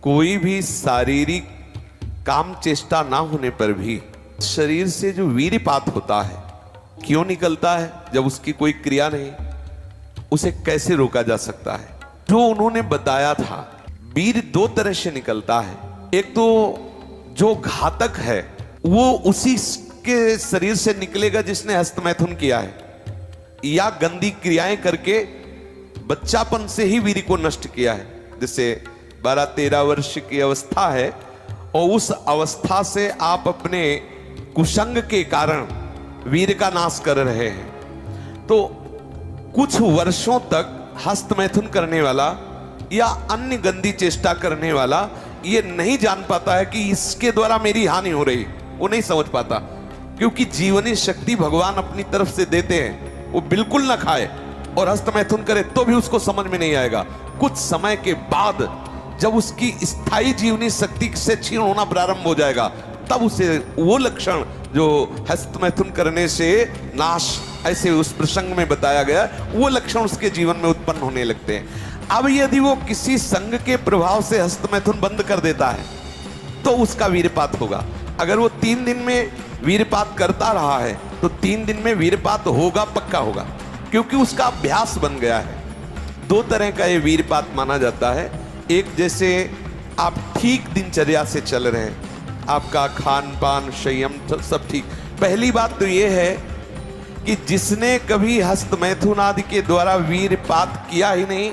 कोई भी शारीरिक काम चेष्टा ना होने पर भी शरीर से जो वीर्यपात होता है क्यों निकलता है जब उसकी कोई क्रिया नहीं, उसे कैसे रोका जा सकता है? जो उन्होंने बताया था, वीर्य दो तरह से निकलता है। एक तो जो घातक है वो उसी के शरीर से निकलेगा जिसने हस्तमैथुन किया है या गंदी क्रियाएं करके बच्चापन से ही वीर्य को नष्ट किया है। जैसे 12-13 वर्ष की अवस्था है और उस अवस्था से आप अपने कुसंग के कारण वीर्य का नाश कर रहे हैं, तो कुछ वर्षों तक हस्तमैथुन करने वाला या अन्य गंदी चेष्टा करने वाला ये नहीं जान पाता है कि इसके द्वारा मेरी हानि हो रही, वो नहीं समझ पाता, क्योंकि जीवनी शक्ति भगवान अपनी तरफ से देते हैं। वो बिल्कुल ना खाए और हस्तमैथुन करे तो भी उसको समझ में नहीं आएगा। कुछ समय के बाद जब उसकी स्थायी जीवनी शक्ति से क्षीण होना प्रारंभ हो जाएगा, तब उसे वो लक्षण जो हस्तमैथुन करने से नाश ऐसे उस प्रसंग में बताया गया, वो लक्षण उसके जीवन में उत्पन्न होने लगते हैं। अब यदि वो किसी संग के प्रभाव से हस्तमैथुन बंद कर देता है तो उसका वीर्यपात होगा। अगर वो 3 दिन में वीर्यपात करता रहा है तो 3 दिन में वीर्यपात होगा, पक्का होगा, क्योंकि उसका अभ्यास बन गया है। 2 तरह का ये वीर्यपात माना जाता है। एक, जैसे आप ठीक दिनचर्या से चल रहे हैं, आपका खान पान संयम सब ठीक। पहली बात तो ये है कि जिसने कभी हस्तमैथुन आदि के द्वारा वीर्यपात किया ही नहीं,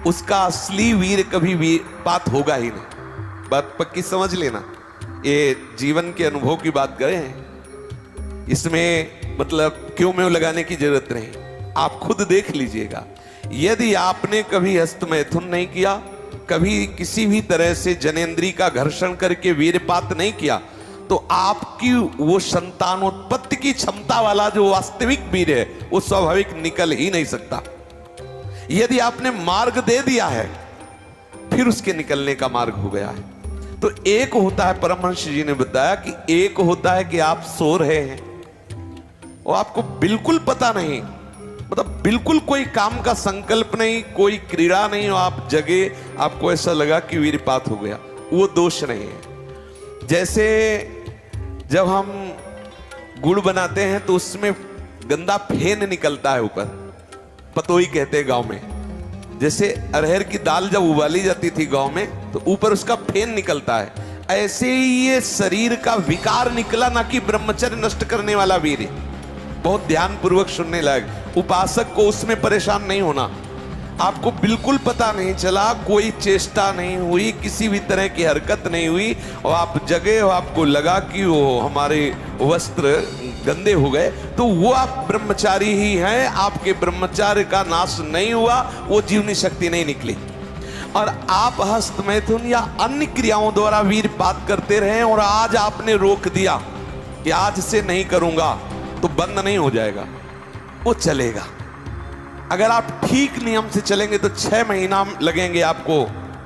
उसका असली वीर्य कभी वीर्यपात होगा ही नहीं। बात पक्की समझ लेना, ये जीवन के अनुभव की बात करें हैं, इसमें मतलब क्यों में लगाने की जरूरत नहीं, आप खुद देख लीजिएगा। यदि आपने कभी हस्तमैथुन नहीं किया, कभी किसी भी तरह से जनेंद्री का घर्षण करके वीर्यपात नहीं किया, तो आपकी वो संतानोत्पत्ति की क्षमता वाला जो वास्तविक वीर्य है वो स्वाभाविक निकल ही नहीं सकता। यदि आपने मार्ग दे दिया है फिर उसके निकलने का मार्ग हो गया है। तो एक होता है, परमहंस जी ने बताया कि एक होता है कि आप सो रहे हैं और आपको बिल्कुल पता नहीं, मतलब बिल्कुल कोई काम का संकल्प नहीं, कोई क्रीड़ा नहीं, और आप जगे, आपको ऐसा लगा कि वीर्यपात हो गया, वो दोष नहीं है। जैसे जब हम गुड़ बनाते हैं तो उसमें गंदा फेन निकलता है ऊपर, पतोई कहते हैं गांव में। जैसे अरहर की दाल जब उबाली जाती थी गांव में तो ऊपर उसका फेन निकलता है, ऐसे ही ये शरीर का विकार निकला, ना कि ब्रह्मचर्य नष्ट करने वाला वीर्य। बहुत ध्यान पूर्वक सुनने लायक। उपासक को उसमें परेशान नहीं होना। आपको बिल्कुल पता नहीं चला, कोई चेष्टा नहीं हुई, किसी भी तरह की हरकत नहीं हुई और आप जगे और आपको लगा कि वो हमारे वस्त्र गंदे हो गए, तो वो आप ब्रह्मचारी ही हैं, आपके ब्रह्मचार्य का नाश नहीं हुआ, वो जीवनी शक्ति नहीं निकली। और आप हस्तमैथुन या अन्य क्रियाओं द्वारा वीर्यपात करते रहे और आज आपने रोक दिया कि आज से नहीं करूंगा, तो बंद नहीं हो जाएगा, वो चलेगा। अगर आप ठीक नियम से चलेंगे तो 6 महीना लगेंगे आपको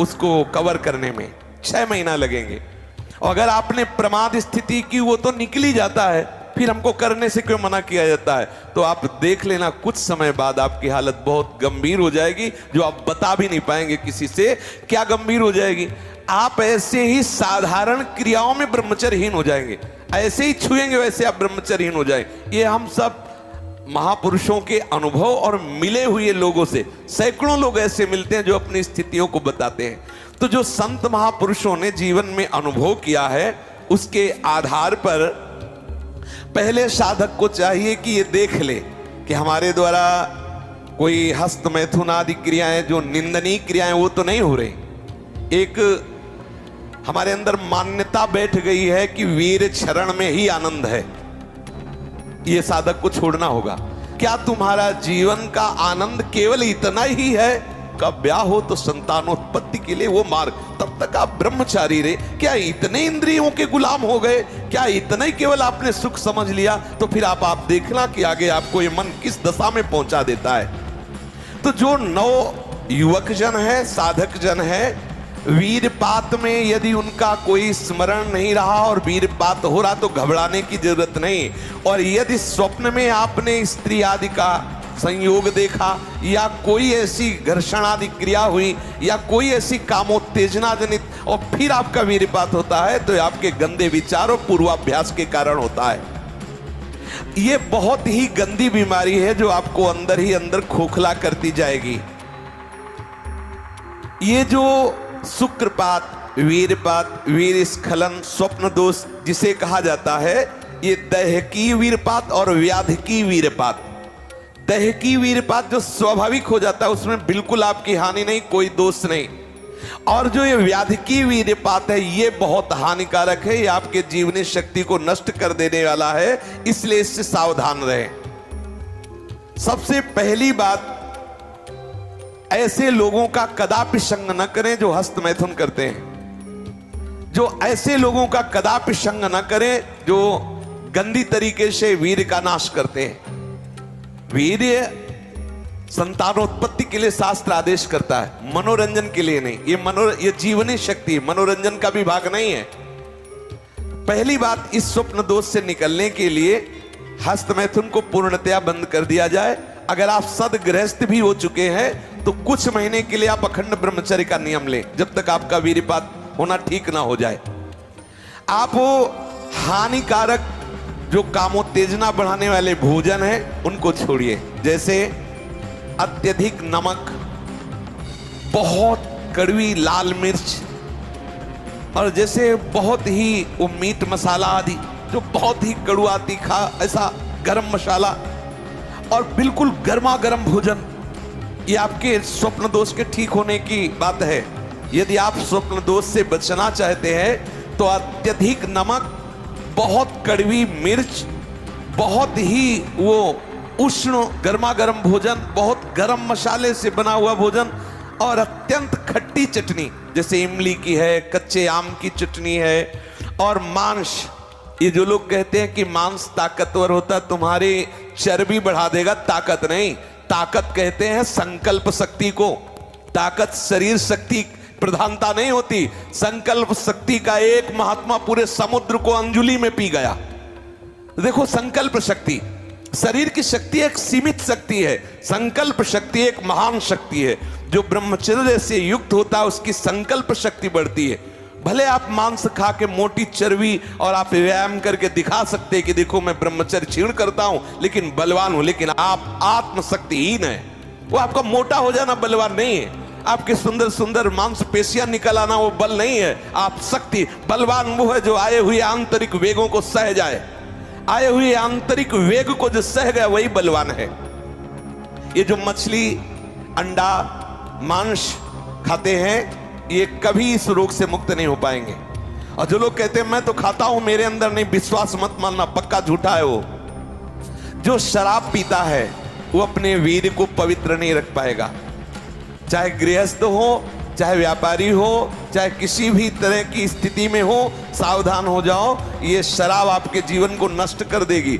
उसको कवर करने में, 6 महीना लगेंगे। और अगर आपने प्रमाद स्थिति की, वो तो निकल ही जाता है, फिर हमको करने से क्यों मना किया जाता है? तो आप देख लेना, कुछ समय बाद आपकी हालत बहुत गंभीर हो जाएगी, जो आप बता भी नहीं पाएंगे किसी से। क्या गंभीर हो जाएगी? आप ऐसे ही साधारण क्रियाओं में ब्रह्मचर्यहीन हो जाएंगे, ऐसे ही छुएंगे वैसे आप ब्रह्मचर्यहीन हो जाएंगे। ये हम सब महापुरुषों के अनुभव और मिले हुए लोगों से, सैकड़ों लोग ऐसे मिलते हैं जो अपनी स्थितियों को बताते हैं। तो जो संत महापुरुषों ने जीवन में अनुभव किया है, उसके आधार पर पहले साधक को चाहिए कि ये देख ले कि हमारे द्वारा कोई हस्तमैथुन आदि क्रियाएं, जो निंदनीय क्रियाएं, वो तो नहीं हो रही। एक हमारे अंदर मान्यता बैठ गई है कि वीर क्षरण में ही आनंद है, ये साधक को छोड़ना होगा। क्या तुम्हारा जीवन का आनंद केवल इतना ही है? कब ब्याह हो तो संतानोत्पत्ति के लिए वो मार्ग, तब तक आप ब्रह्मचारी रहे। क्या इतने इंद्रियों के गुलाम हो गए? क्या इतना ही केवल आपने सुख समझ लिया? तो फिर आप देखना कि आगे आपको ये मन किस दशा में पहुंचा देता है। तो जो नव युवक जन है, साधक जन है, वीर्यपात में यदि उनका कोई स्मरण नहीं रहा और वीर्यपात हो रहा तो घबराने की जरूरत नहीं। और यदि स्वप्न में आपने स्त्री आदि का संयोग देखा या कोई ऐसी घर्षण आदि क्रिया हुई या कोई ऐसी कामोत्तेजना जनित और फिर आपका वीर्यपात होता है, तो आपके गंदे विचार और पूर्वाभ्यास के कारण होता है। ये बहुत ही गंदी बीमारी है जो आपको अंदर ही अंदर खोखला करती जाएगी। ये जो शुक्रपात, वीरपात, वीर स्खलन, स्वप्न दोष जिसे कहा जाता है, ये दैहिकी वीरपात और व्याधिकी वीरपात। दैहिकी वीरपात जो स्वाभाविक हो जाता है उसमें बिल्कुल आपकी हानि नहीं, कोई दोष नहीं। और जो ये व्याधिकी वीरपात है ये बहुत हानिकारक है, ये आपके जीवनी शक्ति को नष्ट कर देने वाला है, इसलिए इससे सावधान रहें। सबसे पहली बात, ऐसे लोगों का कदापि संग न करें जो हस्त मैथुन करते हैं। जो ऐसे लोगों का कदापि संग न करें जो गंदी तरीके से वीर का नाश करते हैं। वीर्य संतानोत्पत्ति के लिए शास्त्र आदेश करता है, मनोरंजन के लिए नहीं। ये जीवनी शक्ति, मनोरंजन का भी भाग नहीं है। पहली बात, इस स्वप्न दोष से निकलने के लिए हस्त मैथुन को पूर्णतया बंद कर दिया जाए। अगर आप सदगृहस्थ भी हो चुके हैं तो कुछ महीने के लिए आप अखंड ब्रह्मचर्य का नियम लें, जब तक आपका वीर्यपात होना ठीक ना हो जाए। आप वो हानिकारक जो कामोत्तेजना बढ़ाने वाले भोजन है उनको छोड़िए, जैसे अत्यधिक नमक, बहुत कड़वी लाल मिर्च, और जैसे बहुत ही वो मीट मसाला आदि जो बहुत ही कड़वा तीखा, ऐसा गरम मसाला, और बिल्कुल गर्मा गर्म भोजन। ये आपके स्वप्न दोष के ठीक होने की बात है। यदि आप स्वप्न दोष से बचना चाहते हैं तो अत्यधिक नमक, बहुत कड़वी मिर्च, बहुत ही वो उष्ण गर्मा गर्म भोजन, बहुत गर्म मसाले से बना हुआ भोजन, और अत्यंत खट्टी चटनी, जैसे इमली की है, कच्चे आम की चटनी है, और मांस। ये जो लोग कहते हैं कि मांस ताकतवर होता, तुम्हारी चर्बी बढ़ा देगा, ताकत नहीं। ताकत कहते हैं संकल्प शक्ति को। ताकत शरीर शक्ति प्रधानता नहीं होती। संकल्प शक्ति का एक महात्मा पूरे समुद्र को अंजुलि में पी गया। देखो, संकल्प शक्ति, शरीर की शक्ति एक सीमित शक्ति है, संकल्प शक्ति एक महान शक्ति है। जो ब्रह्मचर्य से युक्त होता है उसकी संकल्प शक्ति बढ़ती है। भले आप मांस खा के मोटी चर्बी और आप व्यायाम करके दिखा सकते हैं कि देखो मैं ब्रह्मचर्य क्षीण करता हूं लेकिन बलवान हूं, लेकिन आप आत्मशक्तिहीन है। वो आपका मोटा हो जाना बलवान नहीं है, आपके सुंदर सुंदर मांसपेशियां निकल आना वो बल नहीं है। आप शक्ति, बलवान वो है जो आए हुए आंतरिक वेगों को सह जाए। आए हुए आंतरिक वेग को जो सह गया वही बलवान है। ये जो मछली, अंडा, मांस खाते हैं ये कभी इस रोग से मुक्त नहीं हो पाएंगे। और जो लोग कहते हैं मैं तो खाता हूं मेरे अंदर नहीं, विश्वास मत मानना, पक्का झूठा है वो। जो शराब पीता है वो अपने वीर को पवित्र नहीं रख पाएगा। चाहे गृहस्थ हो, चाहे व्यापारी हो, चाहे किसी भी तरह की स्थिति में हो, सावधान हो जाओ, ये शराब आपके जीवन को नष्ट कर देगी।